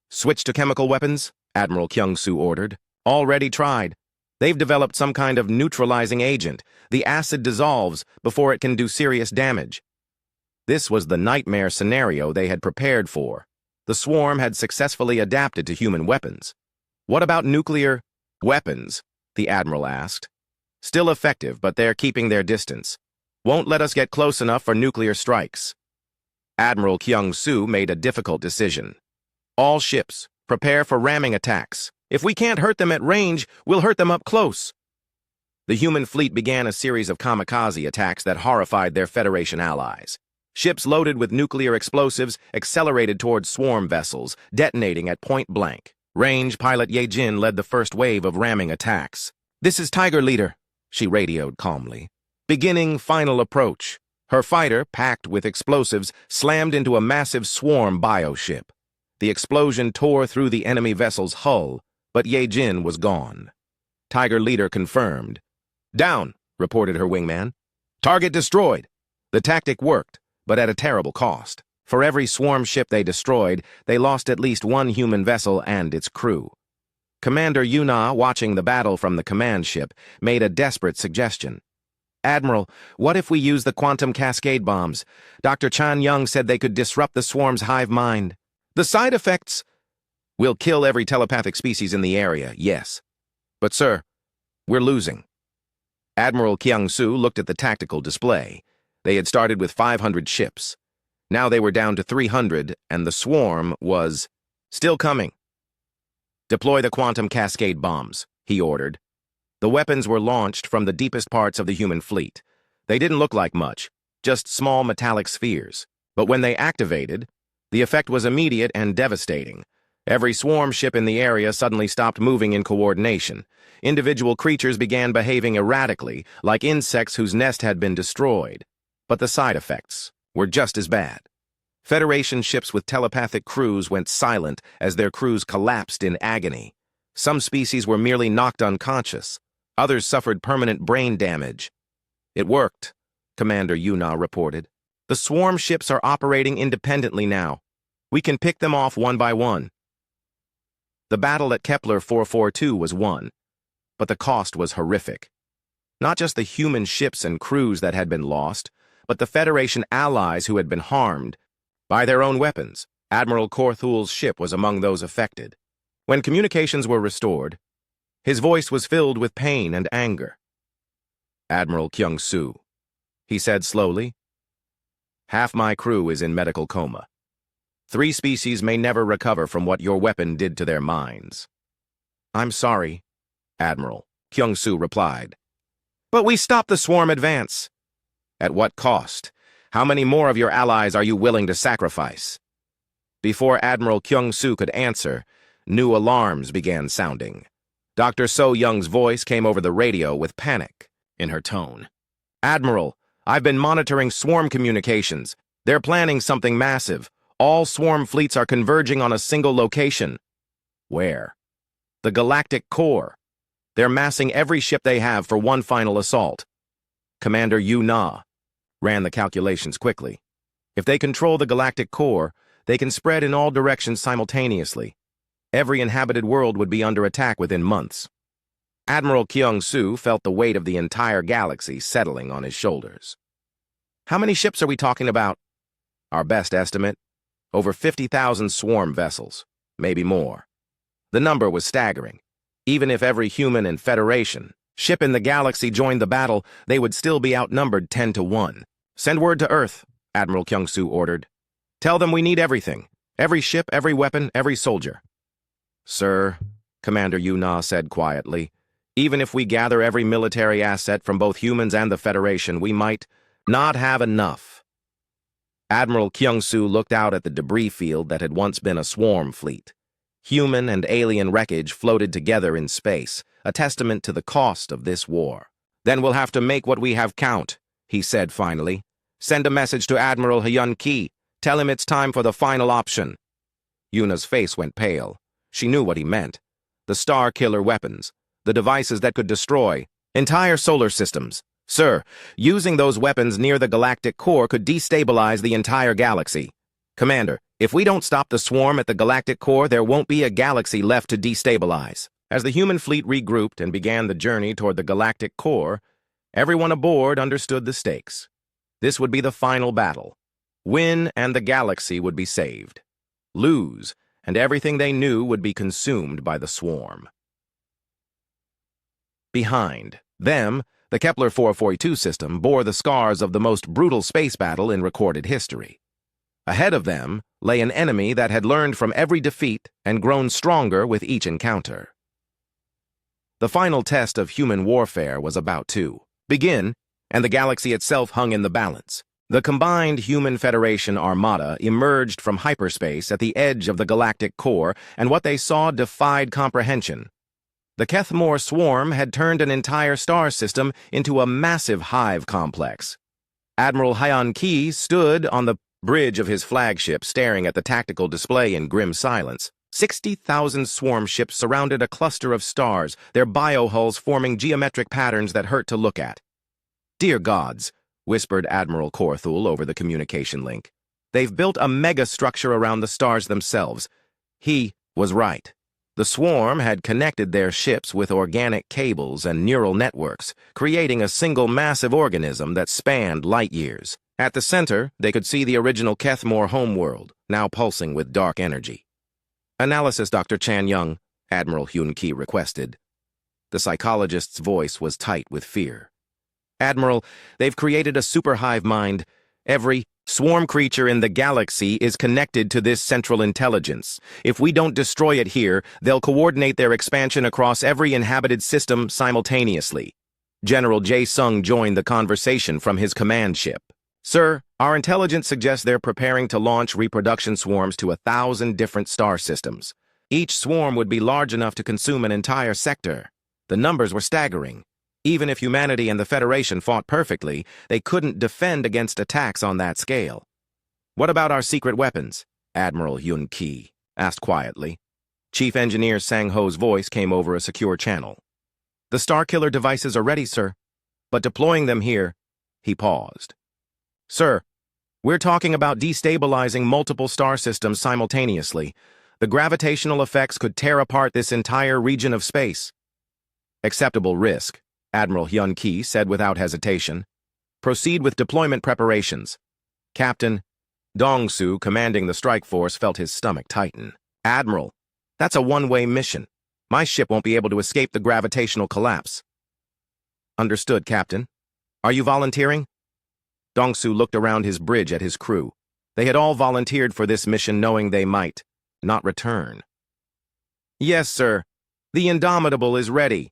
Switch to chemical weapons, Admiral Kyung-soo ordered. Already tried. They've developed some kind of neutralizing agent. The acid dissolves before it can do serious damage. This was the nightmare scenario they had prepared for. The swarm had successfully adapted to human weapons. What about nuclear weapons? The Admiral asked. Still effective, but they're keeping their distance. Won't let us get close enough for nuclear strikes. Admiral Kyung-soo made a difficult decision. All ships, prepare for ramming attacks. If we can't hurt them at range, we'll hurt them up close. The human fleet began a series of kamikaze attacks that horrified their Federation allies. Ships loaded with nuclear explosives accelerated towards swarm vessels, detonating at point blank. Range pilot Ye Jin led the first wave of ramming attacks. This is Tiger Leader, she radioed calmly. Beginning final approach. Her fighter, packed with explosives, slammed into a massive swarm bioship. The explosion tore through the enemy vessel's hull, but Ye Jin was gone. Tiger Leader confirmed. Down, reported her wingman. Target destroyed. The tactic worked, but at a terrible cost. For every swarm ship they destroyed, they lost at least one human vessel and its crew. Commander Yuna, watching the battle from the command ship, made a desperate suggestion. Admiral, what if we use the quantum cascade bombs? Dr. Chan Young said they could disrupt the swarm's hive mind. The side effects will kill every telepathic species in the area, yes. But, sir, we're losing. Admiral Kyung-soo looked at the tactical display. They had started with 500 ships. Now they were down to 300, and the swarm was still coming. Deploy the quantum cascade bombs, he ordered. The weapons were launched from the deepest parts of the human fleet. They didn't look like much, just small metallic spheres. But when they activated, the effect was immediate and devastating. Every swarm ship in the area suddenly stopped moving in coordination. Individual creatures began behaving erratically, like insects whose nest had been destroyed. But the side effects were just as bad. Federation ships with telepathic crews went silent as their crews collapsed in agony. Some species were merely knocked unconscious. Others suffered permanent brain damage. It worked, Commander Yuna reported. The swarm ships are operating independently now. We can pick them off one by one. The battle at Kepler 442 was won, but the cost was horrific. Not just the human ships and crews that had been lost, but the Federation allies who had been harmed by their own weapons. Admiral Korthul's ship was among those affected. When communications were restored, his voice was filled with pain and anger. Admiral Kyung-soo, he said slowly, half my crew is in medical coma. 3 species may never recover from what your weapon did to their minds. I'm sorry, Admiral, Kyung-soo replied. But we stopped the swarm advance. At what cost? How many more of your allies are you willing to sacrifice? Before Admiral Kyung-soo could answer, new alarms began sounding. Dr. So-young's voice came over the radio with panic in her tone. Admiral, I've been monitoring swarm communications. They're planning something massive. All swarm fleets are converging on a single location. Where? The Galactic Core. They're massing every ship they have for one final assault. Commander Yuna ran the calculations quickly. If they control the Galactic Core, they can spread in all directions simultaneously. Every inhabited world would be under attack within months. Admiral Kyung-soo felt the weight of the entire galaxy settling on his shoulders. How many ships are we talking about? Our best estimate? Over 50,000 swarm vessels, maybe more. The number was staggering. Even if every human and Federation ship in the galaxy joined the battle, they would still be outnumbered 10 to 1. Send word to Earth, Admiral Kyung-soo ordered. Tell them we need everything. Every ship, every weapon, every soldier. Sir, Commander Yuna said quietly, even if we gather every military asset from both humans and the Federation, we might not have enough. Admiral Kyung-soo looked out at the debris field that had once been a swarm fleet. Human and alien wreckage floated together in space, a testament to the cost of this war. Then we'll have to make what we have count, he said finally. Send a message to Admiral Hyun-ki. Tell him it's time for the final option. Yuna's face went pale. She knew what he meant. The star killer weapons, the devices that could destroy entire solar systems. Sir, using those weapons near the galactic core could destabilize the entire galaxy. Commander, if we don't stop the swarm at the galactic core, there won't be a galaxy left to destabilize. As the human fleet regrouped and began the journey toward the galactic core, everyone aboard understood the stakes. This would be the final battle. Win, and the galaxy would be saved. Lose, and everything they knew would be consumed by the swarm. Behind them, the Kepler 442 system bore the scars of the most brutal space battle in recorded history. Ahead of them lay an enemy that had learned from every defeat and grown stronger with each encounter. The final test of human warfare was about to begin, and the galaxy itself hung in the balance. The combined Human Federation Armada emerged from hyperspace at the edge of the galactic core, and what they saw defied comprehension. The Kethmore swarm had turned an entire star system into a massive hive complex. Admiral Hyun-ki stood on the bridge of his flagship, staring at the tactical display in grim silence. 60,000 swarm ships surrounded a cluster of stars, their biohulls forming geometric patterns that hurt to look at. Dear gods, whispered Admiral Korthul over the communication link. They've built a mega-structure around the stars themselves. He was right. The swarm had connected their ships with organic cables and neural networks, creating a single massive organism that spanned light years. At the center, they could see the original Kethmore homeworld, now pulsing with dark energy. Analysis, Dr. Chan Young, Admiral Hyun-ki requested. The psychologist's voice was tight with fear. Admiral, they've created a super hive mind. Every Swarm creature in the galaxy is connected to this central intelligence. If we don't destroy it here, they'll coordinate their expansion across every inhabited system simultaneously. General Jae Sung joined the conversation from his command ship. Sir, our intelligence suggests they're preparing to launch reproduction swarms to 1,000 different star systems. Each swarm would be large enough to consume an entire sector. The numbers were staggering. Even if humanity and the Federation fought perfectly, they couldn't defend against attacks on that scale. What about our secret weapons? Admiral Yun Ki asked quietly. Chief Engineer Sang Ho's voice came over a secure channel. The Starkiller devices are ready, sir. But deploying them here, he paused. Sir, we're talking about destabilizing multiple star systems simultaneously. The gravitational effects could tear apart this entire region of space. Acceptable risk, Admiral Hyun Ki said without hesitation. Proceed with deployment preparations. Captain Dong-Soo, commanding the strike force, felt his stomach tighten. Admiral, that's a one-way mission. My ship won't be able to escape the gravitational collapse. Understood, Captain. Are you volunteering? Dong-Soo looked around his bridge at his crew. They had all volunteered for this mission knowing they might not return. Yes, sir. The Indomitable is ready.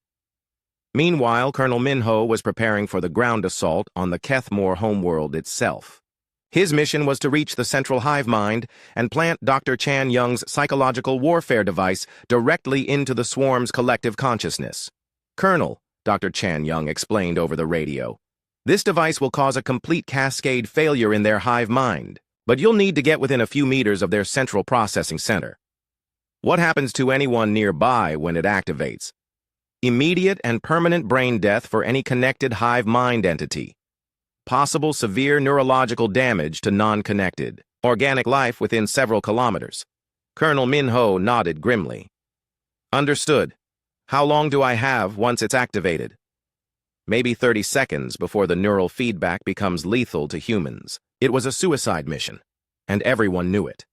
Meanwhile, Colonel Min-ho was preparing for the ground assault on the Kethmore homeworld itself. His mission was to reach the central hive mind and plant Dr. Chan Young's psychological warfare device directly into the swarm's collective consciousness. Colonel, Dr. Chan Young explained over the radio, this device will cause a complete cascade failure in their hive mind, but you'll need to get within a few meters of their central processing center. What happens to anyone nearby when it activates? Immediate and permanent brain death for any connected hive mind entity. Possible severe neurological damage to non-connected organic life within several kilometers. Colonel Min-ho nodded grimly. Understood. How long do I have once it's activated? Maybe 30 seconds before the neural feedback becomes lethal to humans. It was a suicide mission, and everyone knew it.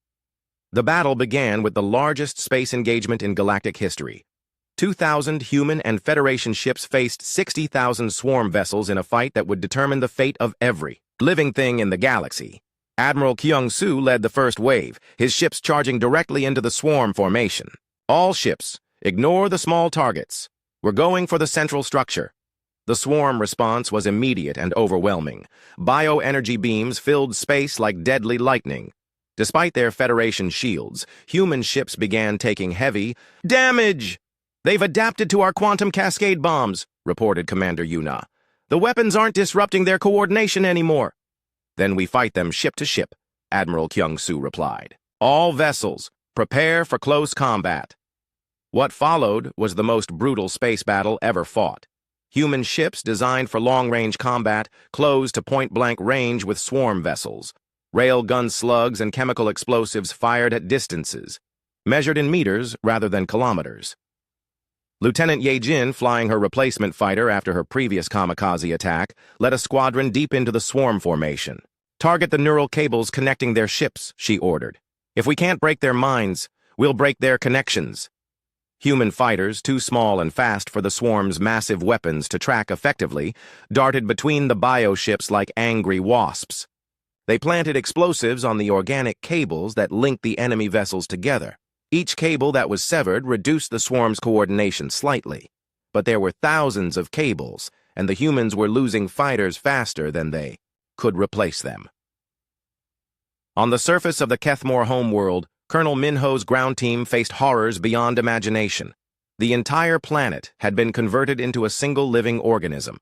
The battle began with the largest space engagement in galactic history. 2,000 human and Federation ships faced 60,000 swarm vessels in a fight that would determine the fate of every living thing in the galaxy. Admiral Kyung-soo led the first wave, his ships charging directly into the swarm formation. All ships, ignore the small targets. We're going for the central structure. The swarm response was immediate and overwhelming. Bioenergy beams filled space like deadly lightning. Despite their Federation shields, human ships began taking heavy damage. They've adapted to our quantum cascade bombs, reported Commander Yuna. The weapons aren't disrupting their coordination anymore. Then we fight them ship to ship, Admiral Kyung-soo replied. All vessels, prepare for close combat. What followed was the most brutal space battle ever fought. Human ships designed for long-range combat closed to point-blank range with swarm vessels. Railgun slugs and chemical explosives fired at distances, measured in meters rather than kilometers. Lieutenant Ye Jin, flying her replacement fighter after her previous kamikaze attack, led a squadron deep into the swarm formation. Target the neural cables connecting their ships, she ordered. If we can't break their minds, we'll break their connections. Human fighters, too small and fast for the swarm's massive weapons to track effectively, darted between the bioships like angry wasps. They planted explosives on the organic cables that linked the enemy vessels together. Each cable that was severed reduced the swarm's coordination slightly, but there were thousands of cables, and the humans were losing fighters faster than they could replace them. On the surface of the Kethmore homeworld, Colonel Min-ho's ground team faced horrors beyond imagination. The entire planet had been converted into a single living organism.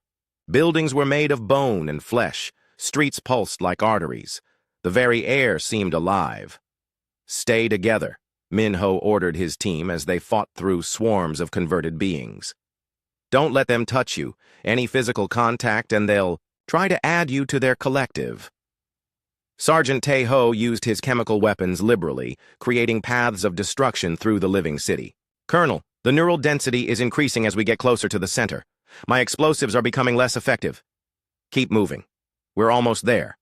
Buildings were made of bone and flesh, streets pulsed like arteries. The very air seemed alive. Stay together, Min-ho ordered his team as they fought through swarms of converted beings. Don't let them touch you. Any physical contact and they'll try to add you to their collective. Sergeant Tae-ho used his chemical weapons liberally, creating paths of destruction through the living city. Colonel, the neural density is increasing as we get closer to the center. My explosives are becoming less effective. Keep moving. We're almost there.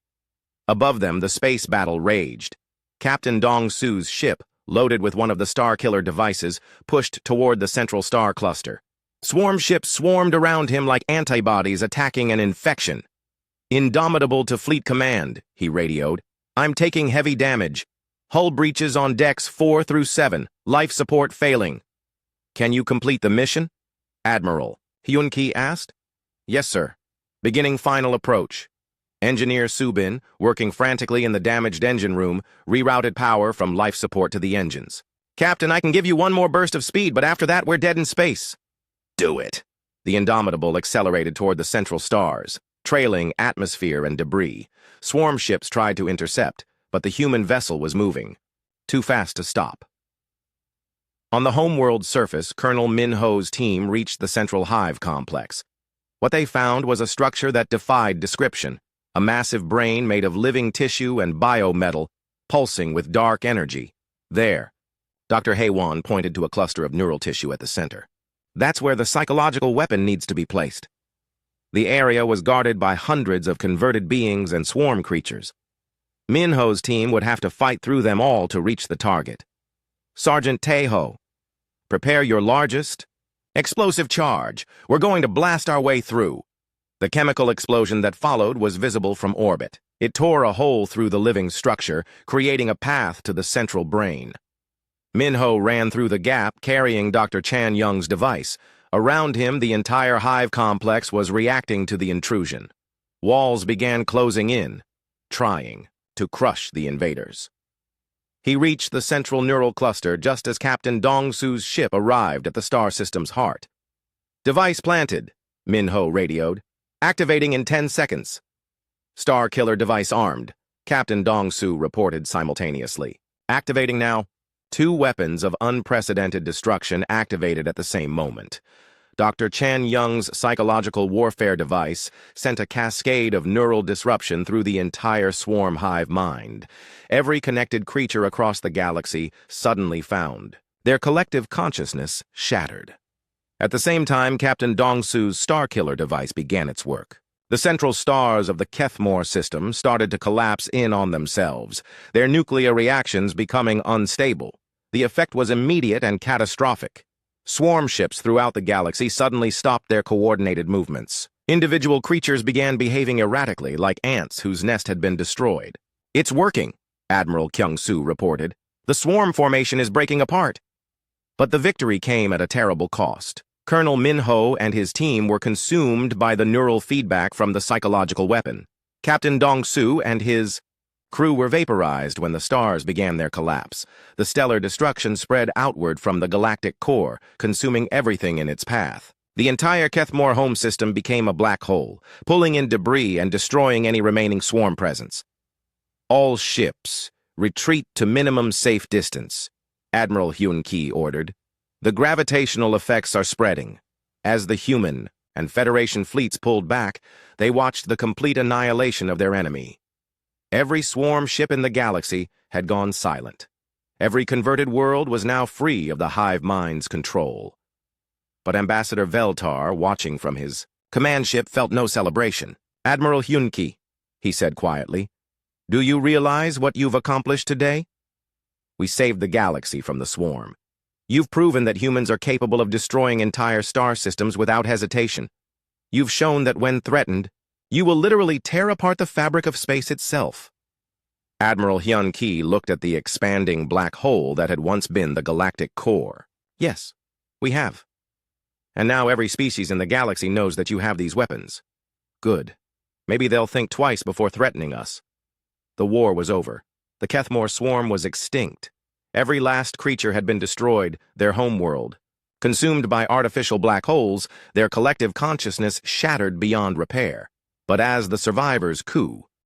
Above them, the space battle raged. Captain Dong-Soo's ship, loaded with one of the Starkiller devices, pushed toward the central star cluster. Swarm ships swarmed around him like antibodies attacking an infection. "Indomitable to Fleet Command," he radioed. "I'm taking heavy damage. Hull breaches on decks 4 through 7. Life support failing." "Can you complete the mission?" Admiral Hyun-ki asked. "Yes, sir. Beginning final approach." Engineer Subin, working frantically in the damaged engine room, rerouted power from life support to the engines. "Captain, I can give you one more burst of speed, but after that we're dead in space." "Do it." The Indomitable accelerated toward the central stars, trailing atmosphere and debris. Swarm ships tried to intercept, but the human vessel was moving. Too fast to stop. On the homeworld surface, Colonel Min-ho's team reached the central hive complex. What they found was a structure that defied description, a massive brain made of living tissue and biometal, pulsing with dark energy. There, Dr. Haewon pointed to a cluster of neural tissue at the center. "That's where the psychological weapon needs to be placed." The area was guarded by hundreds of converted beings and swarm creatures. Min-ho's team would have to fight through them all to reach the target. "Sergeant Tae-ho, prepare your largest explosive charge. We're going to blast our way through." The chemical explosion that followed was visible from orbit. It tore a hole through the living structure, creating a path to the central brain. Min-ho ran through the gap, carrying Dr. Chan Young's device. Around him, the entire hive complex was reacting to the intrusion. Walls began closing in, trying to crush the invaders. He reached the central neural cluster just as Captain Dong-su's ship arrived at the star system's heart. "Device planted," Min-ho radioed. "Activating in 10 seconds. "Star Killer device armed," Captain Dong-su reported simultaneously. "Activating now." Two weapons of unprecedented destruction activated at the same moment. Dr. Chan Young's psychological warfare device sent a cascade of neural disruption through the entire swarm hive mind. Every connected creature across the galaxy suddenly found their collective consciousness shattered. At the same time, Captain Dong-su's Starkiller device began its work. The central stars of the Kethmore system started to collapse in on themselves, their nuclear reactions becoming unstable. The effect was immediate and catastrophic. Swarm ships throughout the galaxy suddenly stopped their coordinated movements. Individual creatures began behaving erratically, like ants whose nest had been destroyed. "It's working," Admiral Kyung-soo reported. "The swarm formation is breaking apart." But the victory came at a terrible cost. Colonel Min-ho and his team were consumed by the neural feedback from the psychological weapon. Captain Dong-su and his crew were vaporized when the stars began their collapse. The stellar destruction spread outward from the galactic core, consuming everything in its path. The entire Kethmore home system became a black hole, pulling in debris and destroying any remaining swarm presence. "All ships, retreat to minimum safe distance," Admiral Hyun-ki ordered. "The gravitational effects are spreading." As the human and Federation fleets pulled back, they watched the complete annihilation of their enemy. Every swarm ship in the galaxy had gone silent. Every converted world was now free of the hive mind's control. But Ambassador Veltar, watching from his command ship, felt no celebration. "Admiral Hyun-ki," he said quietly, "do you realize what you've accomplished today? We saved the galaxy from the swarm. You've proven that humans are capable of destroying entire star systems without hesitation. You've shown that when threatened, you will literally tear apart the fabric of space itself." Admiral Hyun-ki looked at the expanding black hole that had once been the galactic core. "Yes, we have. And now every species in the galaxy knows that you have these weapons. Good. Maybe they'll think twice before threatening us." The war was over. The Kethmore swarm was extinct. Every last creature had been destroyed, their homeworld. Consumed by artificial black holes, their collective consciousness shattered beyond repair. But as the survivors' coup,